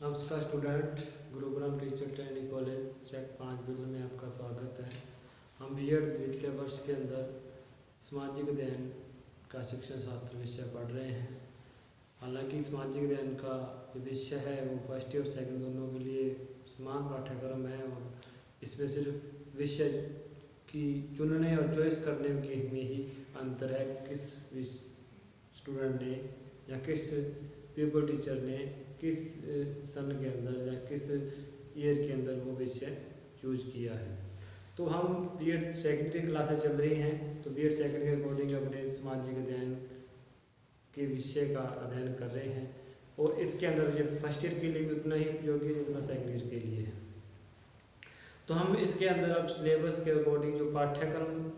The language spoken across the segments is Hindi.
नमस्कार student, Gurugram teacher training college check 5 bill में आपका स्वागत है। हम बीएड द्वितीय वर्ष के अंदर सामाजिक अध्ययन का शिक्षण शास्त्र विषय पढ़ रहे हैं। हालांकि सामाजिक अध्ययन का जो विषय है वो फर्स्ट और सेकंड दोनों के लिए समान पाठ्यक्रम है और इसमें सिर्फ विषय की चुनने और चॉइस करने में ही अंतर है। किस स्टूडेंट ने या किस पीपल टीचर ने किस सन के अंदर या किस ईयर के अंदर वो विषय चूज किया है। तो हम बीएड सेकेंडरी क्लासेस चल रही हैं, तो बीएड सेकेंड के अकॉर्डिंग अपने सामाजिक अध्ययन के विषय का अध्ययन कर रहे हैं और इसके अंदर जो फर्स्ट ईयर के लिए भी उतना ही उपयोगी है जितना सेकेंड ईयर के लिए है। तो हम इसके अंदर अब सिलेबस के अकॉर्डिंग जो पाठ्यक्रम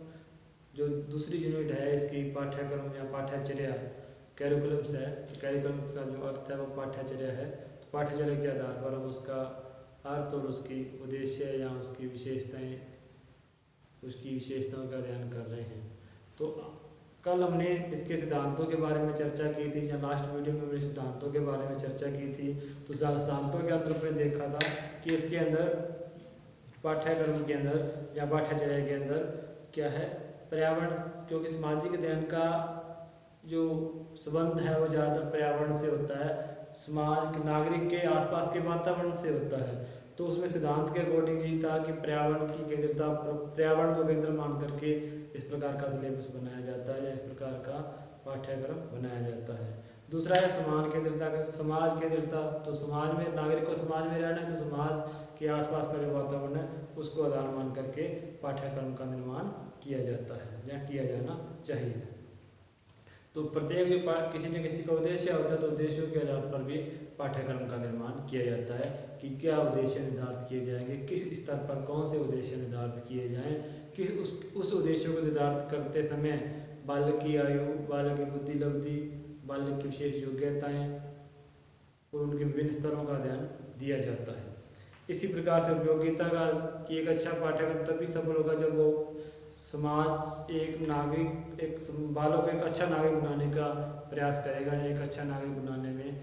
जो दूसरी यूनिट है इसकी पाठ्यक्रम या पाठ्यचर्या कैरिकुलम्स है, कैरिकुलम का जो अर्थ है वो पाठ्यचर्या है। तो पाठ्यचर्या के आधार पर हम उसका अर्थ और उसकी उद्देश्य या उसकी विशेषताओं का अध्ययन कर रहे हैं। तो कल हमने इसके सिद्धांतों के बारे में चर्चा की थी, या लास्ट वीडियो में हमने सिद्धांतों के बारे में चर्चा की थी। तो सिद्धांतों के अंदर हमने देखा था कि इसके अंदर पाठ्यक्रम के अंदर या पाठ्यचर्या के अंदर क्या है, पर्यावरण, क्योंकि सामाजिक अध्ययन का जो संबंध है वो ज़्यादातर पर्यावरण से होता है, समाज के नागरिक के आसपास के वातावरण से होता है। तो उसमें सिद्धांत के अकॉर्डिंग यही था कि पर्यावरण की केंद्रता, पर्यावरण को केंद्र मान करके इस प्रकार का सिलेबस बनाया जाता है या इस प्रकार का पाठ्यक्रम बनाया जाता है। दूसरा है समान केंद्रता का, समाज केंद्रता। तो समाज में नागरिक को समाज में रहना है, तो समाज के आसपास का जो वातावरण है उसको आधार मान करके पाठ्यक्रम का निर्माण किया जाता है या किया जाना चाहिए। तो प्रत्येक जो किसी न किसी का उद्देश्य होता है, तो उद्देश्यों के आधार पर भी पाठ्यक्रम का निर्माण किया जाता है कि क्या उद्देश्य निर्धारित किए जाएंगे, किस स्तर पर कौन से उद्देश्य निर्धारित किए जाएं, किस उस उद्देश्यों को निर्धारित करते समय बालक की आयु, बालक की बुद्धि लब्धि, बालक की विशेष योग्यताएं और उनके विभिन्न स्तरों का अध्ययन दिया जाता है। इसी प्रकार से उपयोगिता का कि एक अच्छा पाठ्यक्रम तभी सफल होगा जब वो समाज, एक नागरिक, एक बालक को एक अच्छा नागरिक बनाने का प्रयास करेगा या एक अच्छा नागरिक बनाने में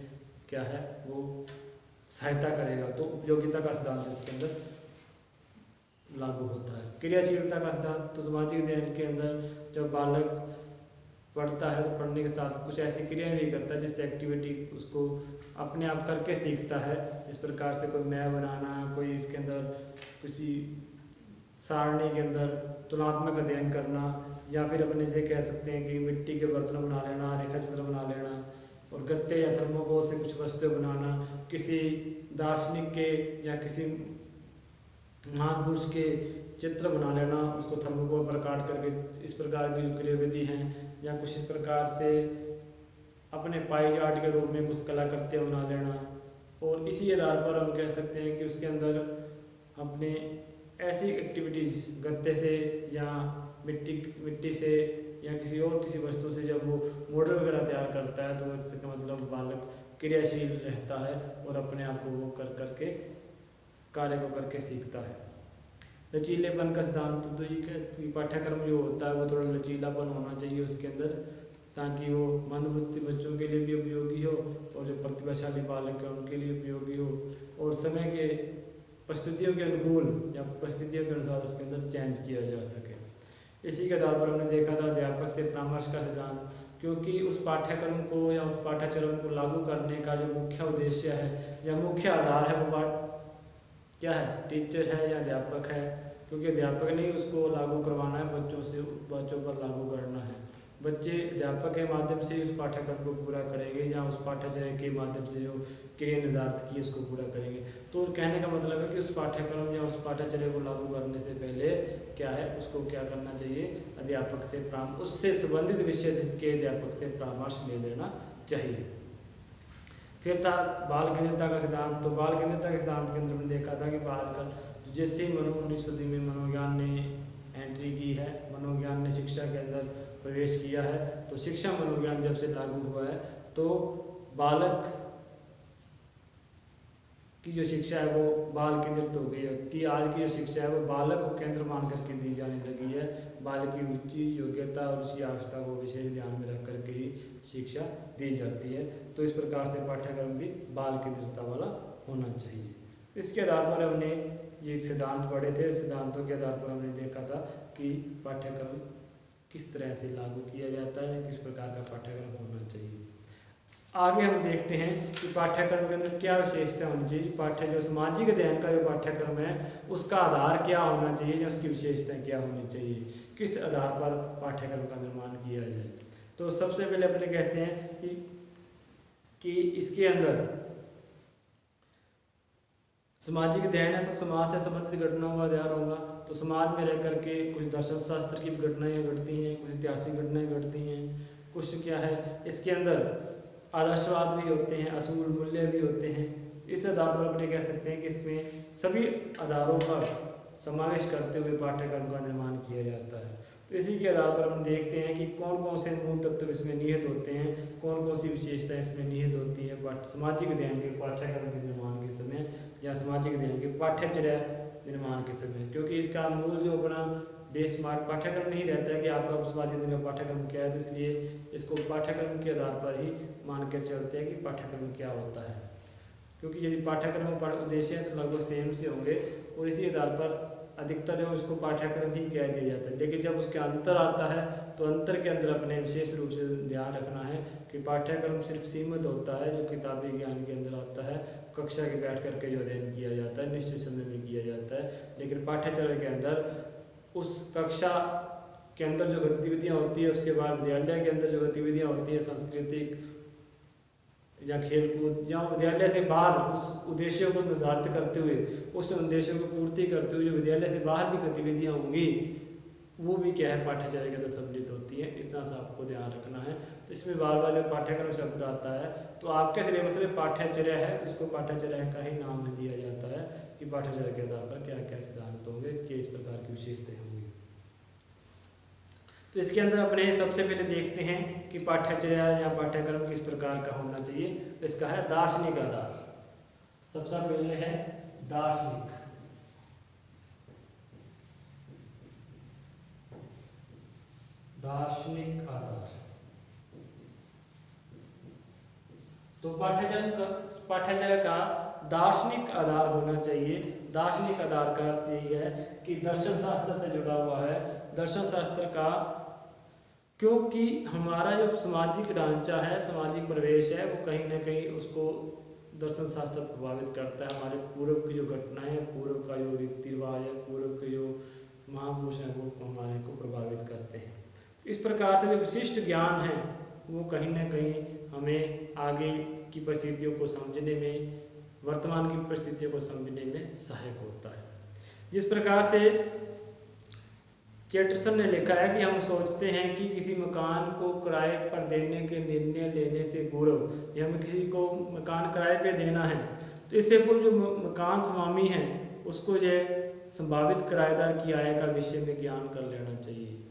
क्या है वो सहायता करेगा। तो उपयोगिता का सिद्धांत इसके अंदर लागू होता है। क्रियाशीलता का सिद्धांत, तो सामाजिक अध्ययन के अंदर जब बालक पढ़ता है तो पढ़ने के साथ कुछ ऐसी क्रियाएं भी करता है जिससे एक्टिविटी उसको अपने आप करके सीखता है। इस प्रकार से कोई मैप बनाना, कोई इसके अंदर किसी सारणी के अंदर तुलनात्मक अध्ययन करना, या फिर अपने से कह सकते हैं कि मिट्टी के बर्तन बना लेना, रेखा चित्र बना लेना, और गत्ते या थर्मोकोल से कुछ वस्तुएं बनाना, किसी दार्शनिक के या किसी महान पुरुष के चित्र बना लेना, उसको थर्मोकोल पर काट करके, इस प्रकार की क्रियाविधि हैं। या कुछ इस प्रकार से अपने पाई चार्ट के रूप में कुछ कलाकृतियाँ बना लेना। और इसी आधार पर हम कह सकते हैं कि उसके अंदर अपने ऐसी एक्टिविटीज़ गत्ते से या मिट्टी से या किसी वस्तु से जब वो मॉडल वगैरह तैयार करता है, तो इसका मतलब बालक क्रियाशील रहता है और अपने आप को वो करके कार्य को करके सीखता है। लचीलेपन का सिद्धांत, तो ये पाठ्यक्रम जो होता है वो थोड़ा लचीलापन होना चाहिए उसके अंदर, ताकि वो मंदबुद्धि बच्चों के लिए भी उपयोगी हो और जो प्रतिभाशाली बालक है उनके लिए उपयोगी हो, और समय के परिस्थितियों के अनुकूल या परिस्थितियों के अनुसार उसके अंदर चेंज किया जा सके। इसी के आधार पर हमने देखा था अध्यापक से परामर्श का सिद्धांत, क्योंकि उस पाठ्यक्रम को या उस पाठ्यक्रम को लागू करने का जो मुख्य उद्देश्य है या मुख्य आधार है वो क्या है, टीचर है या अध्यापक है। क्योंकि अध्यापक ने उसको लागू करवाना है, बच्चों पर लागू करना है। बच्चे अध्यापक के माध्यम से उस पाठ्यक्रम को पूरा करेंगे या उस पाठ्यचर्या के माध्यम से जो क्रिया निर्धारित की उसको पूरा करेंगे। तो कहने का मतलब है कि उस पाठ्यक्रम या उस पाठ्यचर्या को लागू करने से पहले क्या है, उसको क्या करना चाहिए, अध्यापक से उससे संबंधित विषय के अध्यापक से परामर्श ले लेना चाहिए। फिर था बाल केंद्रिता का सिद्धांत। तो बाल केंद्रिता के सिद्धांत के अंदर हमने देखा था कि बाल का जैसे ही 19वीं सदी में मनोविज्ञान ने एंट्री की है, मनोविज्ञान ने शिक्षा के अंदर प्रवेश किया है, तो शिक्षा मनोविज्ञान जब से लागू हुआ है तो बालक की जो शिक्षा है वो बाल केंद्रित हो गई है, कि आज की जो शिक्षा है वो बालक को केंद्र मान करके दी जाने लगी है। बालक की रुचि, योग्यता और उसकी आवश्यकता को विशेष ध्यान में रख करके ही शिक्षा दी जाती है। तो इस प्रकार से पाठ्यक्रम भी बाल केंद्रितता वाला होना चाहिए। इसके आधार पर हमने ये सिद्धांत पढ़े थे। सिद्धांतों के आधार पर हमने देखा था कि पाठ्यक्रम किस तरह से लागू किया जाता है, किस प्रकार का पाठ्यक्रम होना चाहिए। आगे हम देखते हैं कि पाठ्यक्रम के अंदर क्या विशेषता होनी चाहिए। जो सामाजिक अध्ययन का जो पाठ्यक्रम है उसका आधार क्या होना चाहिए, या उसकी विशेषताएं क्या होनी चाहिए, किस आधार पर पाठ्यक्रम का निर्माण किया जाए। तो सबसे पहले अपने कहते हैं कि इसके अंदर सामाजिक अध्ययन है तो समाज से संबंधित घटनाओं का अध्ययन होगा। तो समाज में रह करके कुछ दर्शन शास्त्र की घटनाएं घटती हैं, कुछ ऐतिहासिक घटनाएं घटती हैं, कुछ क्या है इसके अंदर आदर्शवाद भी होते हैं, असूल मूल्य भी होते हैं। इस आधार पर अपने कह सकते हैं कि इसमें सभी आधारों पर समावेश करते हुए पाठ्यक्रम का निर्माण किया जाता है। तो इसी के आधार पर हम देखते हैं कि कौन कौन से मूल तत्व इसमें निहित होते हैं, कौन कौन सी विशेषताएं इसमें निहित होती है सामाजिक अध्ययन के पाठ्यक्रम के निर्माण के समय या सामाजिक अध्ययन के पाठ्यचर्या निर्माण के समय। क्योंकि इसका मूल जो अपना बेस पाठ्यक्रम नहीं रहता है कि आपका सामाजिक अध्ययन का पाठ्यक्रम क्या है, तो इसलिए इसको पाठ्यक्रम के आधार पर ही मान कर चलते हैं कि पाठ्यक्रम क्या होता है। क्योंकि यदि पाठ्यक्रम उद्देश्य है तो लगभग सेम से होंगे और इसी आधार पर अधिकतर जो उसको पाठ्यक्रम ही कह दिया जाता है। लेकिन जब उसके अंतर आता है तो अंतर के अंदर अपने विशेष रूप से ध्यान रखना है कि पाठ्यक्रम सिर्फ सीमित होता है जो किताबी ज्ञान के अंदर आता है, कक्षा के बैठ करके जो अध्ययन किया जाता है निश्चित समय में किया जाता है। लेकिन पाठ्यचर्या के अंदर उस कक्षा के अंदर जो गतिविधियाँ होती है, उसके बाद विद्यालय के अंदर जो गतिविधियाँ होती है सांस्कृतिक या खेलकूद या विद्यालय से बाहर उस उद्देश्यों को निर्धारित करते हुए उस उद्देश्यों को पूर्ति करते हुए जो विद्यालय से बाहर भी गतिविधियाँ होंगी वो भी क्या है पाठ्यचर्या के अंदर सम्मिलित होती है। इतना सा आपको ध्यान रखना है। तो इसमें बार बार जो पाठ्यक्रम शब्द आता है तो आपके सिलेबस में पाठ्यचर्या है तो इसको पाठ्यचर्या का ही नाम दिया जाता है कि पाठ्यचर्या के आधार पर क्या क्या सिद्धांत होंगे, किस प्रकार की विशेषताएं होंगी। तो इसके अंदर अपने सबसे पहले देखते हैं कि पाठ्यचर्या या पाठ्यक्रम किस प्रकार का होना चाहिए। इसका है दार्शनिक आधार। सबसे पहले है दार्शनिक। दार्शनिक आधार। तो पाठ्यचर्या का दार्शनिक आधार होना चाहिए। दार्शनिक आधार का अर्थ यही है कि दर्शन शास्त्र से जुड़ा हुआ है। दर्शन शास्त्र का, क्योंकि हमारा जो सामाजिक ढांचा है, सामाजिक परिवेश है, वो कहीं ना कहीं उसको दर्शन शास्त्र प्रभावित करता है। हमारे पूर्व की जो घटनाएं हैं, पूर्व का जो रीति रिवाज है, पूर्व के जो महापुरुष हैं वो हमारे को प्रभावित करते हैं। इस प्रकार से जो विशिष्ट ज्ञान है वो कहीं ना कहीं हमें आगे की परिस्थितियों को समझने में, वर्तमान की परिस्थितियों को समझने में सहायक होता है। जिस प्रकार से चेटरसन ने लिखा है कि हम सोचते हैं कि किसी मकान को किराए पर देने के निर्णय लेने से पूर्व या हमें किसी को मकान किराए पे देना है तो इससे पूर्व जो मकान स्वामी है उसको जो संभावित किराएदार की आय का विषय में ज्ञान कर लेना चाहिए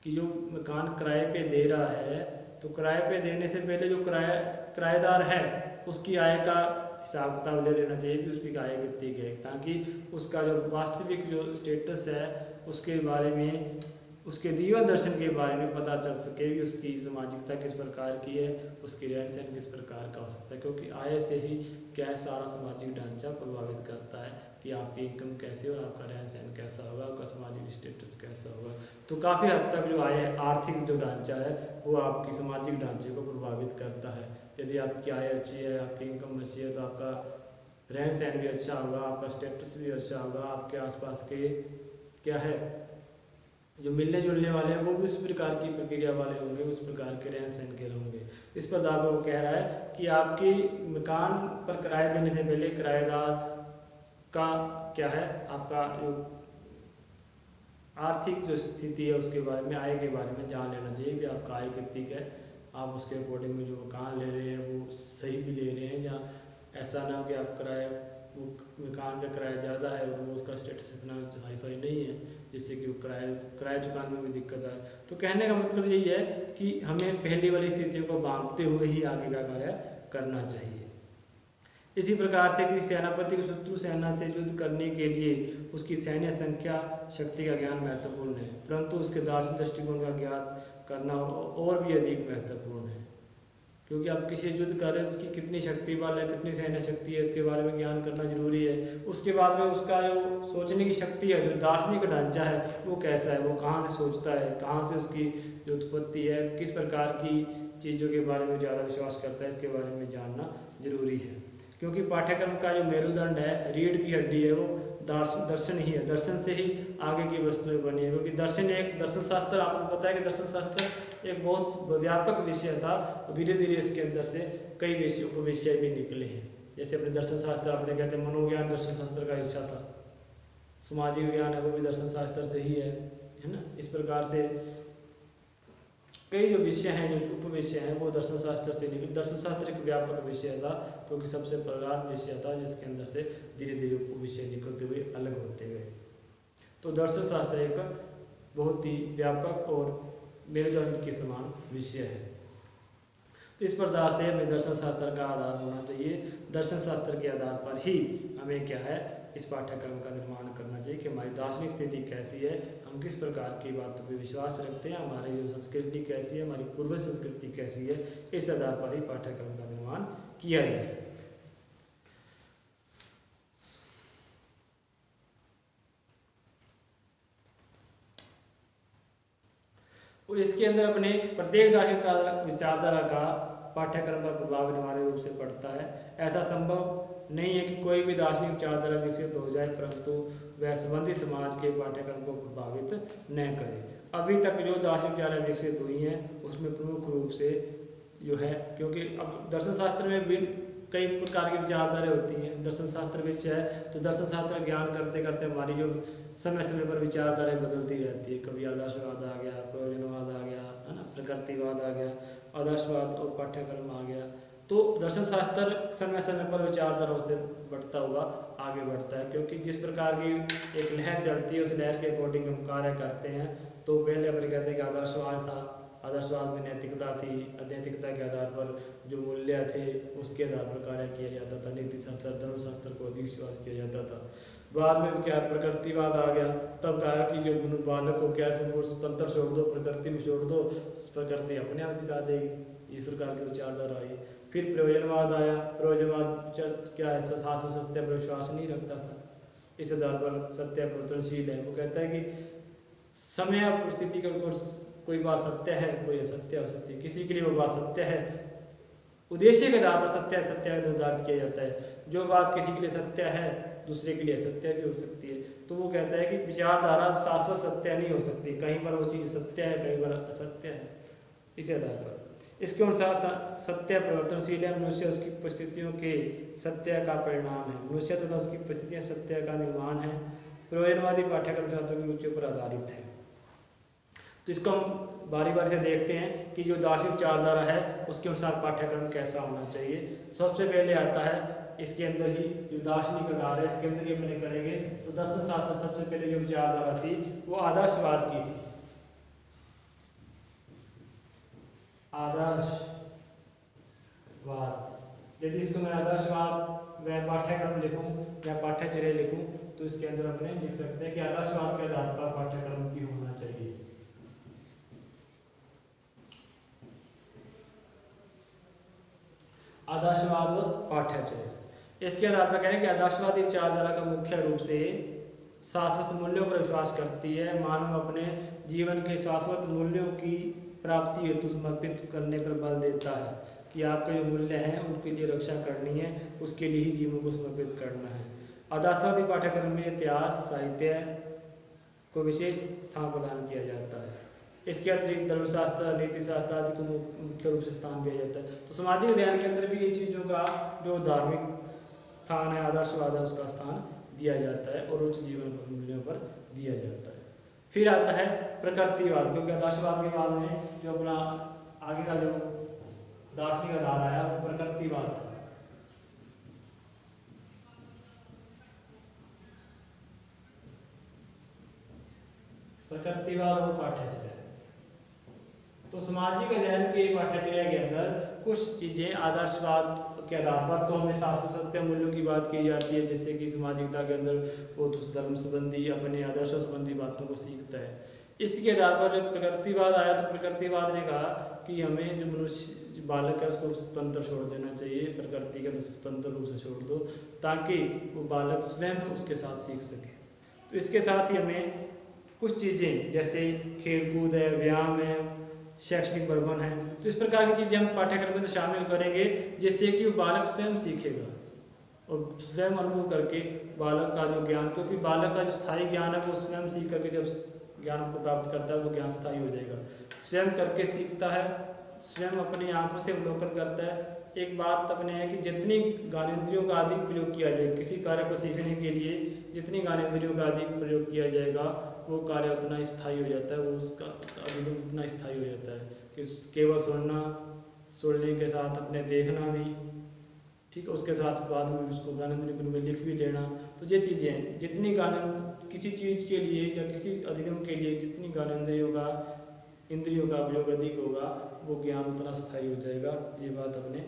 कि जो मकान किराए पे दे रहा है तो किराए पे देने से पहले जो किराएदार है उसकी आय का हिसाब किताब ले लेना चाहिए कि उसकी आय कितनी है, ताकि उसका जो वास्तविक जो स्टेटस है उसके बारे में, उसके जीवन दर्शन के बारे में पता चल सके कि उसकी सामाजिकता किस प्रकार की है, उसकी रहन सहन किस प्रकार का हो सकता है। क्योंकि आय से ही क्या है सारा सामाजिक ढांचा प्रभावित करता है कि आपकी इनकम कैसी और आपका रहन सहन कैसा होगा, आपका सामाजिक स्टेटस कैसा होगा। तो काफ़ी हद तक जो आय आर्थिक जो ढांचा है वो आपकी सामाजिक ढांचे को प्रभावित करता है। यदि आपकी आय अच्छी है, आपकी इनकम अच्छी है तो आपका रहन सहन भी अच्छा होगा, आपका स्टेटस भी अच्छा होगा, आपके आसपास के क्या है जो मिलने जुलने वाले हैं वो भी उस प्रकार की प्रक्रिया वाले होंगे, उस प्रकार के रहन सहन के होंगे। इस प्रकार वो कह रहा है कि आपकी मकान पर किराया देने से पहले किराएदार का क्या है, आपका जो आर्थिक जो स्थिति है उसके बारे में, आय के बारे में जान लेना चाहिए कि आपका आय कितनी है, आप उसके अकॉर्डिंग में जो मकान ले रहे हैं वो सही भी ले रहे हैं, या ऐसा ना हो कि आप वो मकान का किराया ज़्यादा है और वो उसका स्टेटस इतना हाई फाई नहीं है जिससे कि वो किराया चुकाने में भी दिक्कत आए। तो कहने का मतलब यही है कि हमें पहली वाली स्थितियों को बांधते हुए ही आगे का कार्य करना चाहिए। इसी प्रकार से किसी सेनापति को शत्रु सेना से युद्ध करने के लिए उसकी सैन्य संख्या शक्ति का ज्ञान महत्वपूर्ण है, परंतु उसके दार्शनिक दृष्टिकोण का ज्ञान करना और भी अधिक महत्वपूर्ण है। क्योंकि आप किसी युद्ध कर रहे हैं उसकी कितनी शक्ति बल है, कितनी सैन्य शक्ति है, इसके बारे में ज्ञान करना जरूरी है। उसके बाद में उसका जो सोचने की शक्ति है, जो दार्शनिक ढांचा है वो कैसा है, वो कहाँ से सोचता है, कहाँ से उसकी जो उत्पत्ति है, किस प्रकार की चीज़ों के बारे में ज़्यादा विश्वास करता है, इसके बारे में जानना जरूरी है। क्योंकि पाठ्यक्रम का जो मेरुदंड है, रीढ़ की हड्डी है, वो दर्शन ही है। दर्शन से ही आगे की वस्तुएं बनी है। क्योंकि दर्शन शास्त्र, आपको पता है कि दर्शन शास्त्र एक बहुत व्यापक विषय था। धीरे धीरे इसके अंदर से कई उपविषय भी निकले हैं। जैसे अपने दर्शन शास्त्र आपने कहते हैं मनोविज्ञान दर्शन शास्त्र का हिस्सा था, सामाजिक विज्ञान है वो भी दर्शन शास्त्र से ही है ना। इस प्रकार से कई जो विषय हैं, जो उपविषय हैं, वो दर्शन शास्त्र से निकले। दर्शन शास्त्र एक व्यापक विषय था क्योंकि सबसे प्रधान विषय था, जिसके अंदर से धीरे धीरे उपविषय निकलते हुए अलग होते गए। तो दर्शन शास्त्र एक बहुत ही व्यापक और मेरुदंड के समान विषय है। तो इस प्रकार से हमें दर्शन शास्त्र का आधार होना चाहिए। दर्शन शास्त्र के आधार पर ही हमें क्या है, इस पाठ्यक्रम का निर्माण करना चाहिए कि हमारी दार्शनिक स्थिति कैसी है, हम किस प्रकार की बातों पर विश्वास रखते हैं, हमारी जो संस्कृति कैसी है, हमारी पूर्व संस्कृति कैसी है, इस आधार पर ही पाठ्यक्रम का निर्माण किया जाए। और इसके अंदर अपने प्रत्येक दार्शनिक विचारधारा का पाठ्यक्रम पर प्रभाव अनिवार्य रूप से पड़ता है। ऐसा संभव नहीं है कि कोई भी दार्शनिक विचारधारा विकसित हो जाए परंतु वह संबंधी समाज के पाठ्यक्रम को प्रभावित न करे। अभी तक जो दार्शनिक विचारधारा विकसित हुई हैं उसमें प्रमुख रूप से जो है, क्योंकि अब दर्शन शास्त्र में भी कई प्रकार की विचारधाराएं होती हैं। दर्शन शास्त्र विषय है तो दर्शन शास्त्र ज्ञान करते करते हमारी जो समय समय पर विचारधाराएं बदलती रहती है। कभी आदर्शवाद आ गया, प्रयोजनवाद आ गया, है ना, प्रकृतिवाद आ गया, आदर्शवाद और पाठ्यक्रम आ गया। तो दर्शन शास्त्र समय समय पर विचारधाराओं से बढ़ता हुआ आगे बढ़ता है, क्योंकि जिस प्रकार की एक लहर चलती है उस लहर के अकॉर्डिंग हम कार्य करते हैं। तो पहले अपने कहते हैं कि आदर्शवाद था, आदर्शवाद में नैतिकता थी, अनैतिकता के आधार पर जो मूल्य थे उसके आधार पर कार्य किया जाता था। नीति शास्त्र, धर्मशास्त्र को अधिक विश्वास किया जाता था। बाद में क्या प्रकृतिवाद आ गया, तब कहा कि जो बालक को क्या स्वतंत्र छोड़ दो, प्रकृति में छोड़ दो, प्रकृति अपने आप सिखा देगी। इस प्रकार की विचारधारा आई। फिर प्रयोजनवाद आया। प्रयोजनवाद क्या है, शास्त्र सत्य पर विश्वास नहीं रखता था। इस आधार पर सत्य परिवर्तनशील है। वो कहता है कि समय और परिस्थिति के कोई बात सत्य है, कोई असत्य हो सकती है। किसी के लिए वो बात सत्य है, उद्देश्य के आधार पर सत्य निर्धारित किया जाता है। जो बात किसी के लिए सत्य है दूसरे के लिए असत्य भी हो सकती है। तो वो कहता है कि विचारधारा शाश्वत सत्य नहीं हो सकती, कहीं पर वो चीज़ सत्य है, कहीं पर असत्य है। इस आधार पर इसके अनुसार सत्य परिवर्तनशील है। मनुष्य उसकी परिस्थितियों के सत्य का परिणाम है। मनुष्य तथा उसकी परिस्थितियाँ सत्य का निर्माण है। प्रयोजनवादी पाठ्यक्रम छात्रों की रुचियों पर आधारित है। तो इसको हम बारी बारी से देखते हैं कि जो दार्शनिक विचारधारा है उसके अनुसार पाठ्यक्रम कैसा होना चाहिए। सबसे पहले आता है इसके अंदर ही जो दार्शनिक आधार है, इसके अंदर ही अपने करेंगे। तो दर्शन शास्त्र सबसे पहले जो विचारधारा थी वो आदर्शवाद की थी। आदर्शवाद, यदि इसको मैं आदर्शवाद मैं पाठ्यक्रम लिखूं या पाठ्यचर्या लिखूं तो इसके अंदर अपने लिख सकते हैं कि आदर्शवाद के आधार पर पाठ्यक्रम की होना चाहिए। आदर्शवाद व पाठ्यचर्या, इसके आधार पर कहें कि आदर्शवादी विचारधारा का मुख्य रूप से शाश्वत मूल्यों पर विश्वास करती है। मानव अपने जीवन के शाश्वत मूल्यों की प्राप्ति हेतु समर्पित करने पर बल देता है कि आपके जो मूल्य हैं उनके लिए रक्षा करनी है, उसके लिए ही जीवन को समर्पित करना है। आदर्शवादी पाठ्यक्रम में इतिहास, साहित्य को विशेष स्थान प्रदान किया जाता है। इसके अतिरिक्त धर्मशास्त्र, नीति शास्त्र आदि को मुख्य रूप से स्थान दिया जाता है। तो सामाजिक अध्ययन के अंदर भी इन चीज़ों का जो धार्मिक स्थान है, आदर्शवाद है, उसका स्थान दिया जाता है और उच्च जीवन मूल्यों पर दिया जाता है। फिर आता है प्रकृतिवाद, क्योंकि आदर्शवाद के बाद में जो अपना आगे का जो दार्शनिक आधार आया वो प्रकृतिवाद था। प्रकृतिवाद और पाठ्यचर्या, तो सामाजिक अध्ययन के पाठ्यचर्या के अंदर कुछ चीजें आदर्शवाद के आधार पर तो हमें शास्त्र सत्य मूल्यों की बात की जाती है, जैसे कि सामाजिकता के अंदर वो धर्म संबंधी अपने आदर्शों संबंधी बातों को सीखता है। इसके आधार पर जब प्रकृतिवाद आया तो प्रकृतिवाद ने कहा कि हमें जो बालक है उसको स्वतंत्र छोड़ देना चाहिए, प्रकृति के अंदर स्वतंत्र रूप से छोड़ दो, ताकि वो बालक स्वयं उसके साथ सीख सके। तो इसके साथ ही हमें कुछ चीज़ें जैसे खेलकूद है, व्यायाम है, शैक्षणिक प्रबंधन है, तो इस प्रकार की चीज़ें हम पाठ्यक्रम में शामिल करेंगे, जिससे कि वो बालक स्वयं सीखेगा और स्वयं अनुभव करके बालक का जो ज्ञान, क्योंकि बालक का जो स्थायी ज्ञान है वो स्वयं सीख करके जब ज्ञान को प्राप्त करता है वो ज्ञान स्थायी हो जाएगा। स्वयं करके सीखता है, स्वयं अपनी आंखों से अवलोकन करता है। एक बात अपने है कि जितनी ज्ञानेंद्रियों का अधिक प्रयोग किया जाए किसी कार्य को सीखने के लिए, जितनी ज्ञानेंद्रियों का अधिक प्रयोग किया जाएगा वो कार्य उतना स्थायी हो जाता है, वो उसका अनुभव उतना स्थायी हो जाता है कि केवल सुनने के साथ अपने देखना भी, ठीक है, उसके साथ बाद में उसको ज्ञानेंद्रियों के रूप में लिख भी लेना। तो ये चीज़ें हैं, जितनी किसी चीज़ के लिए या किसी अधिगम के लिए जितनी इंद्रियों का प्रयोग अधिक होगा वो ज्ञान उतना स्थायी हो जाएगा। ये बात अपने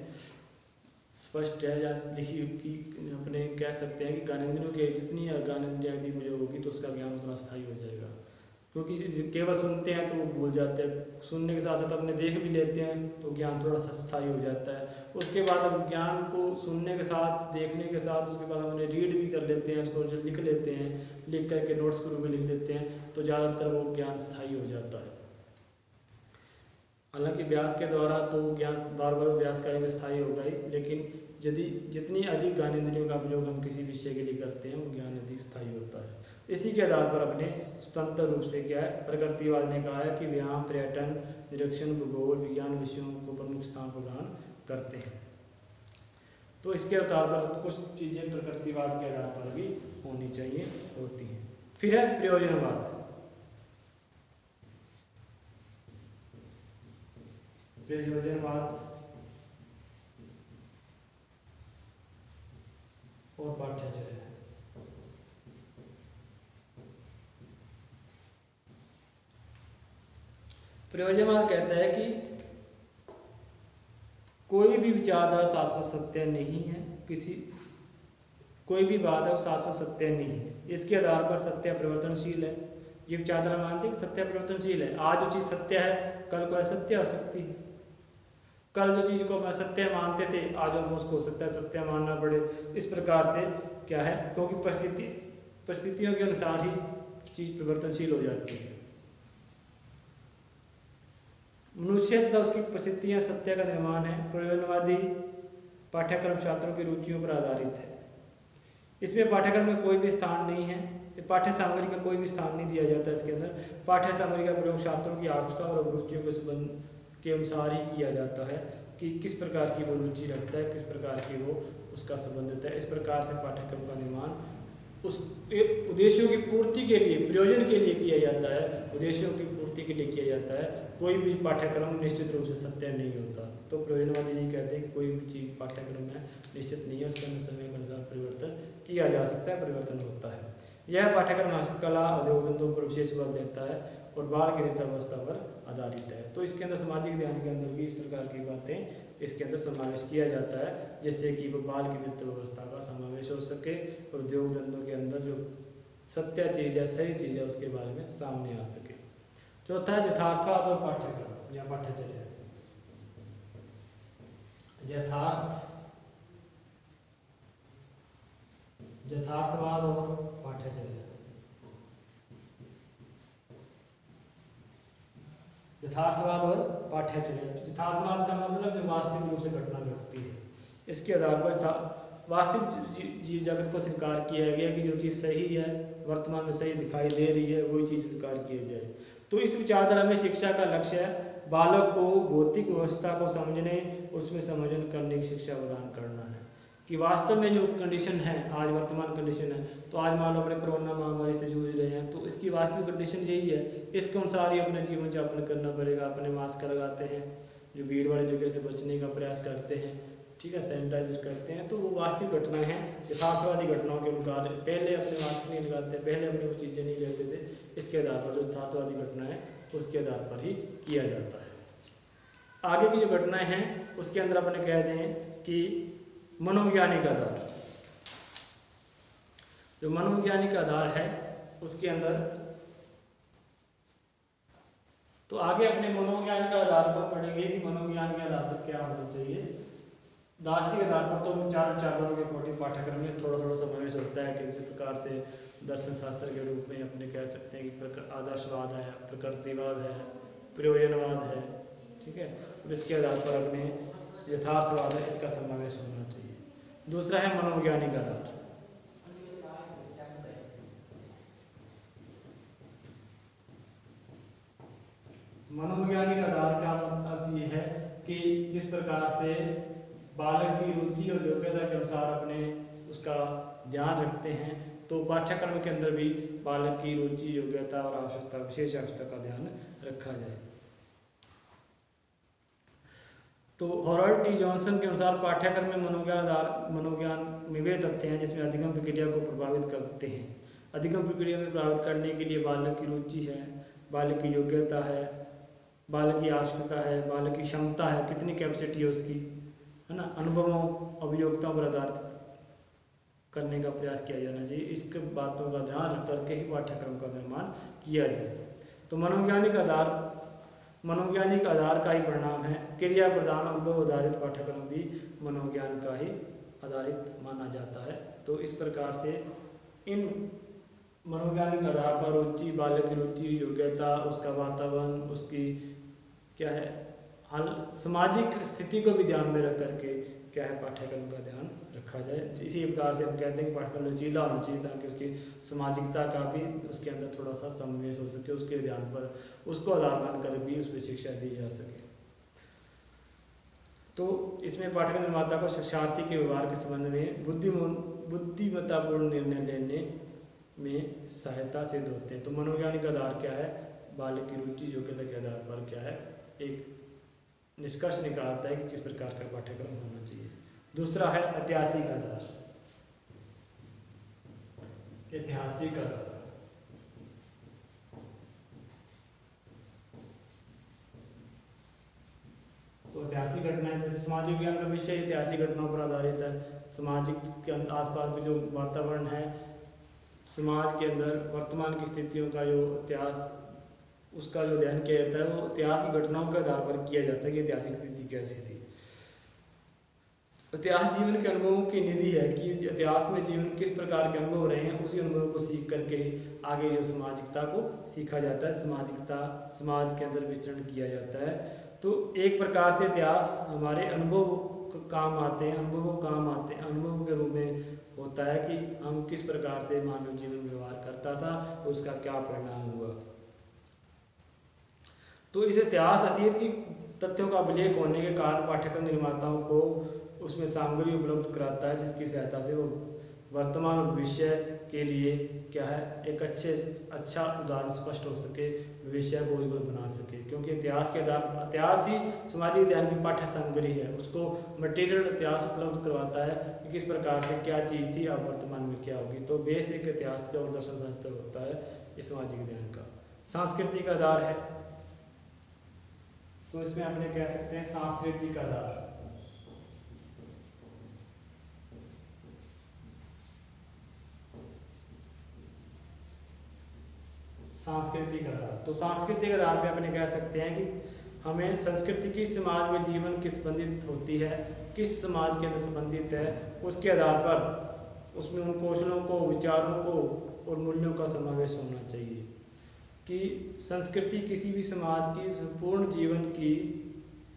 स्पष्ट है या लिखी की अपने कह सकते हैं कि ज्ञानेंद्रियों के जितनी ज्ञानेंद्रियाँ अधिक प्रयोग होगी तो उसका ज्ञान उतना स्थायी हो जाएगा। क्योंकि केवल सुनते हैं तो वो भूल जाते हैं, सुनने के साथ साथ अपने देख भी लेते हैं तो ज्ञान थोड़ा सा स्थायी हो जाता है। उसके बाद हम ज्ञान को सुनने के साथ देखने के साथ उसके बाद हमने रीड भी कर लेते हैं, उसको लिख लेते हैं, लिख करके नोट्स के रूप में लिख लेते हैं, तो ज़्यादातर वो ज्ञान स्थायी हो जाता है। हालांकि अभ्यास के द्वारा तो ज्ञान बार बार अभ्यास करेंगे स्थायी होगा ही, लेकिन यदि जितनी अधिक ज्ञानेंद्रियों का प्रयोग हम किसी विषय के लिए करते हैं वो ज्ञान अधिक स्थायी होता है। इसी के आधार पर अपने स्वतंत्र रूप से क्या है, प्रकृतिवाद ने कहा है कि व्यायाम, पर्यटन, निरीक्षण, भूगोल, विज्ञान विषयों को प्रमुख स्थान प्रदान करते हैं। तो इसके आधार पर कुछ चीज़ें प्रकृतिवाद के आधार पर भी होनी चाहिए, होती हैं। फिर है प्रयोजनवाद। प्रयोजनवाद और पाठ्यचर्या। प्रयोजनवाद कहता है कि कोई भी विचारधारा शाश्वत सत्य नहीं है, कोई भी बात है वो शाश्वत सत्य नहीं है। इसके आधार पर सत्य परिवर्तनशील है। ये विचारधारा मानती है कि सत्य परिवर्तनशील है। आज जो चीज़ सत्य है कल को असत्य हो सकती है। कल जो चीज़ को हम असत्य मानते थे आज हम उसको सत्य मानना पड़े। इस प्रकार से क्या है, क्योंकि परिस्थितियों के अनुसार ही चीज़ परिवर्तनशील हो जाती है। मनुष्य तथा उसकी परिस्थितियाँ सत्य का निर्माण है। प्रयोजनवादी पाठ्यक्रम छात्रों की रुचियों पर आधारित है। इसमें पाठ्यक्रम में कोई भी स्थान नहीं है, पाठ्य सामग्री का कोई भी स्थान नहीं दिया जाता। इसके अंदर पाठ्य सामग्री का प्रयोग छात्रों की आवश्यकता और रुचियों के संबंध के अनुसार ही किया जाता है कि किस प्रकार की वो रुचि रखता है, किस प्रकार की वो उसका संबंधित है। इस प्रकार से पाठ्यक्रम का निर्माण उस उद्देश्यों की पूर्ति के लिए, प्रयोजन के लिए किया जाता है, उद्देश्यों की पूर्ति के लिए किया जाता है। कोई भी पाठ्यक्रम निश्चित रूप से सत्य नहीं होता। तो प्रयोजनवादी जी कहते हैं कि कोई भी चीज़ पाठ्यक्रम में निश्चित नहीं है, उसके अंदर समय के अनुसार परिवर्तन किया जा सकता है, परिवर्तन होता है। यह पाठ्यक्रम हस्तकला, उद्योग धंधों पर विशेष बल देता है और बाल की नृत्यावस्था पर आधारित है। तो इसके अंदर सामाजिक ध्यान के अंदर भी इस प्रकार की बातें इसके अंदर समावेश किया जाता है, जिससे कि वो बाल की नृत्य व्यवस्था का समावेश हो सके और उद्योग धंधों के अंदर जो सत्य चीज़ है, सही चीज़ है, उसके बारे में सामने आ सके। चौथा है यथार्थवाद और पाठ्यक्रम या पाठ्यचर्या। यथार्थवाद और पाठ्यचर्या। यथार्थवाद और पाठ्यचर्या। यथार्थवाद का मतलब जो वास्तविक रूप से घटना घटती है, इसके आधार पर वास्तविक जगत को स्वीकार किया गया कि जो चीज़ सही है, वर्तमान में सही दिखाई दे रही है, वही चीज़ स्वीकार किया जाए। तो इस विचारधारा में शिक्षा का लक्ष्य है बालक को भौतिक व्यवस्था को समझने, उसमें समझन करने की शिक्षा प्रदान करना है कि वास्तव में जो कंडीशन है, आज वर्तमान कंडीशन है, तो आज मान लो अपने कोरोना महामारी से जूझ रहे हैं, तो इसकी वास्तविक कंडीशन यही है, इसके अनुसार ही अपने जीवन यापन करना पड़ेगा। अपने मास्क लगाते हैं, जो भीड़ वाली जगह से बचने का प्रयास करते हैं, ठीक है, सैनिटाइजर करते हैं, तो वो वास्तविक घटनाएं हैं। यथार्थवादी घटनाओं के अनुसार पहले अपने मास्क नहीं लगाते, पहले अपने वो चीज़ें नहीं लेते थे, इसके आधार पर जो यथार्थवादी घटनाएं उसके आधार पर ही किया जाता है। आगे की जो घटनाएं हैं उसके अंदर अपने कह दें कि मनोवैज्ञानिक आधार, जो मनोवैज्ञानिक आधार है उसके अंदर तो आगे अपने मनोविज्ञान के आधार पर पढ़ेंगे कि मनोविज्ञान के आधार पर क्या होना चाहिए। दार्शनिक आधार पर तो चार विचारधाराओं के कोटि पाठ्यक्रम में थोड़ा थोड़ा समावेश होता है कि किसी प्रकार से दर्शन शास्त्र के रूप में अपने कह सकते हैं कि आदर्शवाद है, प्रकृतिवाद है, प्रयोजनवाद है, ठीक है। और इसके आधार पर अपने यथार्थवाद है, इसका समावेश होना चाहिए। दूसरा है मनोवैज्ञानिक आधार। मनोवैज्ञानिक आधार का अर्थ ये है कि जिस प्रकार से बालक की रुचि और योग्यता के अनुसार अपने उसका ध्यान रखते हैं, तो पाठ्यक्रम के अंदर भी बालक की रुचि, योग्यता और आवश्यकता, विशेष आवश्यकता का ध्यान रखा जाए। तो हॉरल्ड टी जॉनसन के अनुसार पाठ्यक्रम में मनोविज्ञान में वे तथ्य हैं जिसमें अधिगम प्रक्रिया को प्रभावित करते हैं। अधिगम प्रक्रिया में प्रभावित करने के लिए बालक की रुचि है, बालक की योग्यता है, बालक की आवश्यकता है, बालक की क्षमता है, कितनी कैपेसिटी है उसकी, है ना, अनुभवों, अभियोग्यताओं पर आधारित करने का प्रयास किया जाना चाहिए। इसके बातों का ध्यान रख करके ही पाठ्यक्रम का निर्माण किया जाए। तो मनोवैज्ञानिक आधार का ही परिणाम है। क्रिया प्रधान अनुभव आधारित पाठ्यक्रम भी मनोविज्ञान का ही आधारित माना जाता है। तो इस प्रकार से इन मनोवैज्ञानिक आधार पर रुचि, बालक की रुचि, योग्यता, उसका वातावरण, उसकी क्या है हाल, सामाजिक स्थिति को भी ध्यान में रख करके क्या है पाठ्यक्रम का ध्यान रखा जाए। इसी प्रकार से हम कहते हैं कि पाठ्यक्रम लचीला होना चाहिए ताकि उसकी सामाजिकता का भी उसके अंदर थोड़ा सा समावेश हो सके, उसके ध्यान पर उसको आधार मानकर भी उस पर शिक्षा दी जा सके। तो इसमें पाठ्यक्रम निर्माता को शिक्षार्थी के व्यवहार के संबंध में बुद्धिमत्तापूर्ण निर्णय लेने में सहायता सिद्ध होते हैं। तो मनोवैज्ञानिक आधार क्या है, बालक की रुचि, योग्यता के आधार पर क्या है एक निष्कर्ष निकालता है कि किस प्रकार का पाठ्यक्रम होना चाहिए। दूसरा है ऐतिहासिक आधार। ऐतिहासिक आधार तो ऐतिहासिक घटनाएं, जैसे सामाजिक विज्ञान का विषय ऐतिहासिक घटनाओं पर आधारित है। सामाजिक के आसपास में जो वातावरण है, समाज के अंदर वर्तमान की स्थितियों का जो इतिहास, उसका जो अध्ययन किया जाता है वो इतिहास की घटनाओं के आधार पर किया जाता है कि ऐतिहासिक स्थिति कैसी थी। इतिहास जीवन के अनुभवों की निधि है कि इतिहास में जीवन किस प्रकार के अनुभव रहे हैं, उसी अनुभव को सीख करके आगे जो सामाजिकता को सीखा जाता है, सामाजिकता समाज के अंदर विचरण किया जाता है। तो एक प्रकार से इतिहास हमारे अनुभव काम आते हैं, अनुभव के रूप में होता है कि हम किस प्रकार से मानव जीवन व्यवहार करता था, उसका क्या परिणाम हुआ। तो इस इतिहास अतीत की तथ्यों का अभिलेख होने के कारण पाठ्यक्रम निर्माताओं को उसमें सामग्री उपलब्ध कराता है जिसकी सहायता से वो वर्तमान और भविष्य के लिए क्या है एक अच्छा उदाहरण स्पष्ट हो सके, भविष्य को बना सके। क्योंकि इतिहास ही सामाजिक ज्ञान की पाठ्य सामग्री है, उसको मटेरियल इतिहास उपलब्ध करवाता है कि किस प्रकार से क्या चीज़ थी अब वर्तमान में क्या होगी। तो बेसिक इतिहास का और दर्शन शास्त्र होता है इस सामाजिक ज्ञान का। सांस्कृतिक आधार है, तो इसमें अपने कह सकते हैं सांस्कृतिक आधार। सांस्कृतिक आधार, तो सांस्कृतिक आधार पे अपने कह सकते हैं कि हमें संस्कृति की समाज में जीवन किस संबंधित होती है, किस समाज के अंदर संबंधित है, उसके आधार पर उसमें उन कौशलों को, विचारों को और मूल्यों का समावेश होना चाहिए कि संस्कृति किसी भी समाज की संपूर्ण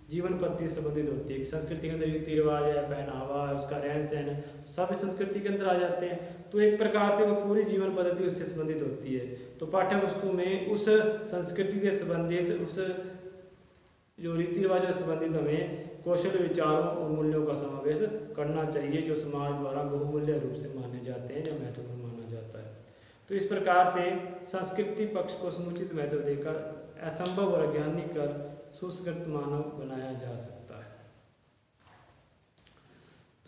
जीवन पद्धति से संबंधित होती है। संस्कृति के अंदर रीति रिवाज है, पहनावा है, उसका रहन सहन है, सब संस्कृति के अंदर आ जाते हैं। तो एक प्रकार से वो पूरी जीवन पद्धति उससे संबंधित होती है। तो पाठ्य वस्तु में उस संस्कृति से संबंधित, उस जो रीति रिवाज से संबंधित हमें कौशल, विचारों और मूल्यों का समावेश करना चाहिए जो समाज द्वारा बहुमूल्य रूप से माने जाते हैं या महत्वपूर्ण माना जाता है। तो इस प्रकार से संस्कृति पक्ष को समुचित महत्व देकर असंभव और अज्ञानी कर सुसंस्कृत मानव बनाया जा सकता है।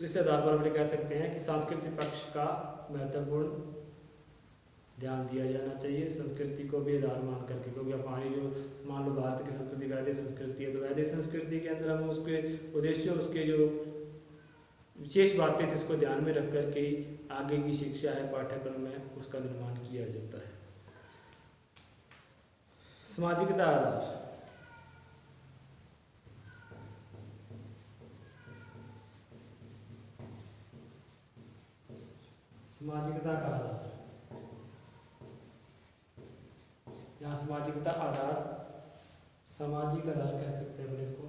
तो इस आधार पर हम कह सकते हैं कि सांस्कृतिक पक्ष का महत्वपूर्ण ध्यान दिया जाना चाहिए, संस्कृति को भी आधार मान करके। क्योंकि हमारी जो मान लो भारत की संस्कृति वैदिक संस्कृति है, तो वैदिक संस्कृति के अंदर हम उसके उद्देश्यों, उसके जो विशेष बातें थी उसको ध्यान में रख करके आगे की शिक्षा है पाठ्यक्रम में उसका निर्माण किया जाता है। सामाजिकता आधार, सामाजिकता का आधार, यहाँ सामाजिकता आधार, सामाजिक आधार कह सकते हैं इसको।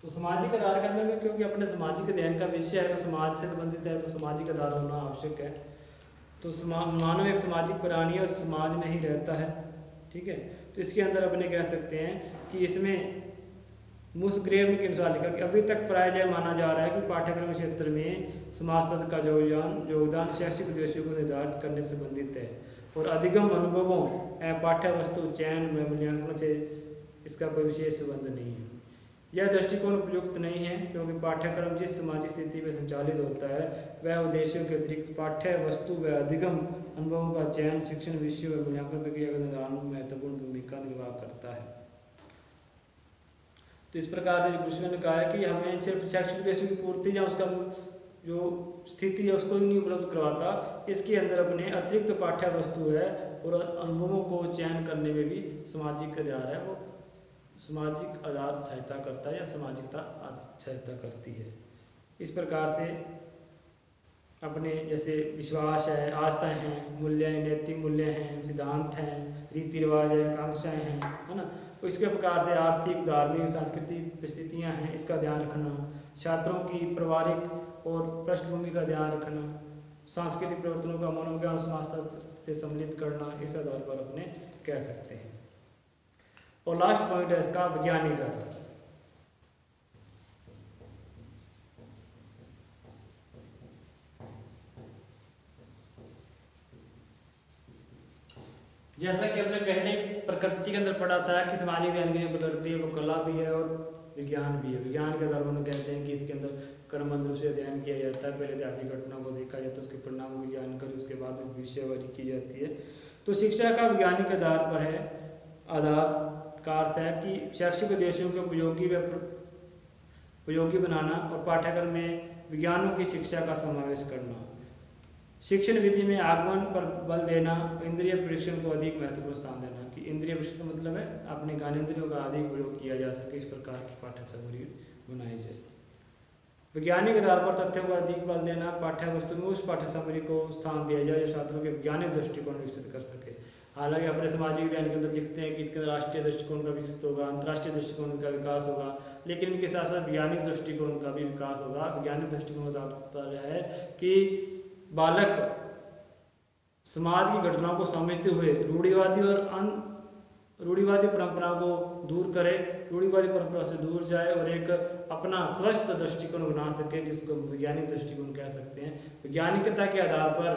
तो सामाजिक आधार के अंदर में, क्योंकि अपने सामाजिक अध्ययन का विषय है तो समाज से संबंधित है, तो सामाजिक आधार होना आवश्यक है। तो मानव एक सामाजिक प्राणी और समाज में ही रहता है, ठीक है। तो इसके अंदर अपने कह सकते हैं कि इसमें मुस्ग्रेव के अनुसार लिखा कि अभी तक प्रायः माना जा रहा है कि पाठ्यक्रम क्षेत्र में समाजतंत्र का योगदान शैक्षिक उद्देश्यों को निर्धारित करने से संबंधित है और अधिगम अनुभवों एवं पाठ्य वस्तु चयन में मूल्यांकन से इसका कोई विशेष संबंध नहीं है। यह दृष्टिकोण उपयुक्त नहीं है, क्योंकि पाठ्यक्रम जिस सामाजिक स्थिति में संचालित होता है वह उद्देश्यों के अतिरिक्त पाठ्य वस्तु व अधिगम अनुभवों का चयन शिक्षण विषयों व मूल्यांकन प्रक्रिया के निर्धारण में महत्वपूर्ण भूमिका निर्वाह करता है। तो इस प्रकार से गुरुजी ने कहा है कि हमें सिर्फ शैक्षिक उद्देश्यों की पूर्ति या उसका जो स्थिति है उसको ही नहीं उपलब्ध करवाता, इसके अंदर अपने अतिरिक्त पाठ्य वस्तु है और अनुभवों को चयन करने में भी सामाजिक आधार है, वो सामाजिक आधार सहायता करता है या सामाजिकता सहायता करती है। इस प्रकार से अपने जैसे विश्वास है, आस्थाएं हैं, मूल्य हैं, नैतिक मूल्य हैं, सिद्धांत हैं, रीति रिवाज है, आकांक्षाएं हैं, है ना। तो इसके प्रकार से आर्थिक, धार्मिक, सांस्कृतिक परिस्थितियां हैं, इसका ध्यान रखना, छात्रों की पारिवारिक और पृष्ठभूमि का ध्यान रखना, सांस्कृतिक प्रवर्तनों का मनोविज्ञान समाजशास्त्र से सम्मिलित करना, इस आधार पर अपने कह सकते हैं। और लास्ट पॉइंट है इसका वैज्ञानिक आधार। जैसा कि हमने पहले प्रकृति के अंदर पढ़ा था कि सामाजिक अध्ययन की जो प्रकृति है वो कला भी है और विज्ञान भी है। विज्ञान के आधार पर कहते हैं कि इसके अंदर क्रमबद्ध रूप से अध्ययन किया जाता है, पहले ऐतिहासिक घटनाओं को देखा जाता है, उसके परिणामों की जानकारी, उसके बाद भविष्यवाणी की जाती है। तो शिक्षा का वैज्ञानिक आधार पर है, आधार का अर्थ है कि शैक्षिक उद्देश्यों को उपयोगी बनाना और पाठ्यक्रम में विज्ञानों की शिक्षा का समावेश करना, शिक्षण विधि में आगमन पर बल देना, इंद्रिय परीक्षण को अधिक महत्वपूर्ण स्थान देना, कि इंद्रिय परीक्षण का मतलब है अपने ज्ञानेंद्रियों का अधिक प्रयोग किया जा सके, इस प्रकार की पाठ्य सामग्री बनाई जाए। वैज्ञानिक आधार पर तथ्यों को अधिक बल देना, पाठ्य वस्तु में उस पाठ्य सामग्री को स्थान दिया जाए जो छात्रों के वैज्ञानिक दृष्टिकोण विकसित कर सके। हालांकि अपने सामाजिक अध्ययन के अंदर लिखते हैं कि इसके अंदर राष्ट्रीय दृष्टिकोण का विकसित होगा, अंतर्राष्ट्रीय दृष्टिकोण का विकास होगा, लेकिन इनके साथ साथ वैज्ञानिक दृष्टिकोण का भी विकास होगा। वैज्ञानिक दृष्टिकोण का तात्पर्य है कि बालक समाज की घटनाओं को समझते हुए रूढ़िवादी परंपरा को दूर करे, रूढ़िवादी परंपरा से दूर जाए और एक अपना स्वस्थ दृष्टिकोण बना सके, जिसको वैज्ञानिक दृष्टिकोण कह सकते हैं। वैज्ञानिकता के आधार पर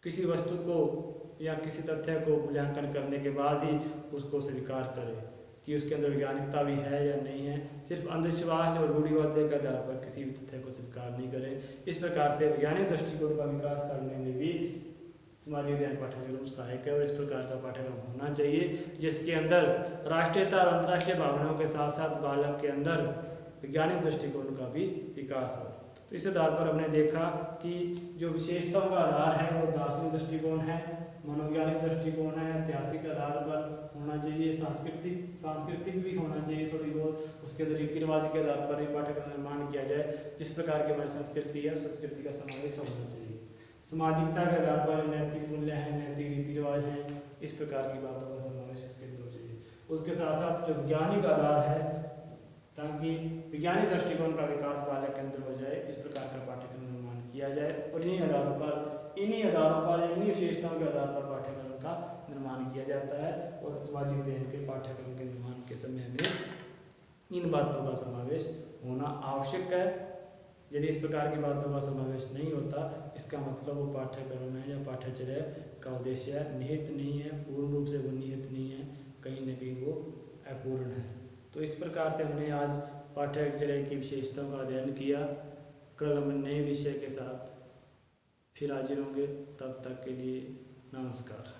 किसी वस्तु को या किसी तथ्य को मूल्यांकन करने के बाद ही उसको स्वीकार करे कि उसके अंदर वैज्ञानिकता भी है या नहीं है। सिर्फ अंधविश्वास और रूढ़िवाद के आधार पर किसी भी तथ्य को स्वीकार नहीं करे। इस प्रकार से वैज्ञानिक दृष्टिकोण का विकास करने में भी सामाजिक अध्ययन पाठ्यक्रम सहायक है और इस प्रकार का पाठ्यक्रम होना चाहिए, जिसके अंदर राष्ट्रीयता और अंतर्राष्ट्रीय भावनाओं के साथ साथ बालक के अंदर वैज्ञानिक दृष्टिकोण का भी विकास हो। तो इस आधार पर हमने देखा कि जो विशेषताओं का आधार है वो दार्शनिक दृष्टिकोण है, मनोवैज्ञानिक दृष्टिकोण है, ऐतिहासिक आधार पर होना चाहिए, सांस्कृतिक भी होना चाहिए थोड़ी बहुत, उसके अंदर रीति रिवाज के आधार पर ही पाठ्यक्रम निर्माण किया जाए, जिस प्रकार की हमारी संस्कृति है संस्कृति का समावेश होना चाहिए। सामाजिकता के आधार पर नैतिक मूल्य हैं, नैतिक रीति रिवाज हैं, इस प्रकार की बातों का समावेश इसके अंदर हो चाहिए। उसके साथ साथ जो वैज्ञानिक आधार है, ताकि वैज्ञानिक दृष्टिकोण का विकास बालक के अंदर हो जाए, इस प्रकार का पाठ्यक्रम निर्माण किया जाए और इन्हीं आधारों पर इन्हीं विशेषताओं के आधार पर पाठ्यक्रम का निर्माण किया जाता है। और सामाजिक अध्ययन के पाठ्यक्रम के निर्माण के समय में इन बातों का समावेश होना आवश्यक है। यदि इस प्रकार की बातों का समावेश नहीं होता, इसका मतलब वो पाठ्यक्रम है या पाठ्यचर्या का उद्देश्य निहित नहीं है, पूर्ण रूप से वो निहित नहीं है, कहीं न कहीं वो अपूर्ण है। तो इस प्रकार से हमने आज पाठ्यचर्या की विशेषताओं का अध्ययन किया। कल हम नए विषय के साथ फिर हाजिर होंगे, तब तक के लिए नमस्कार।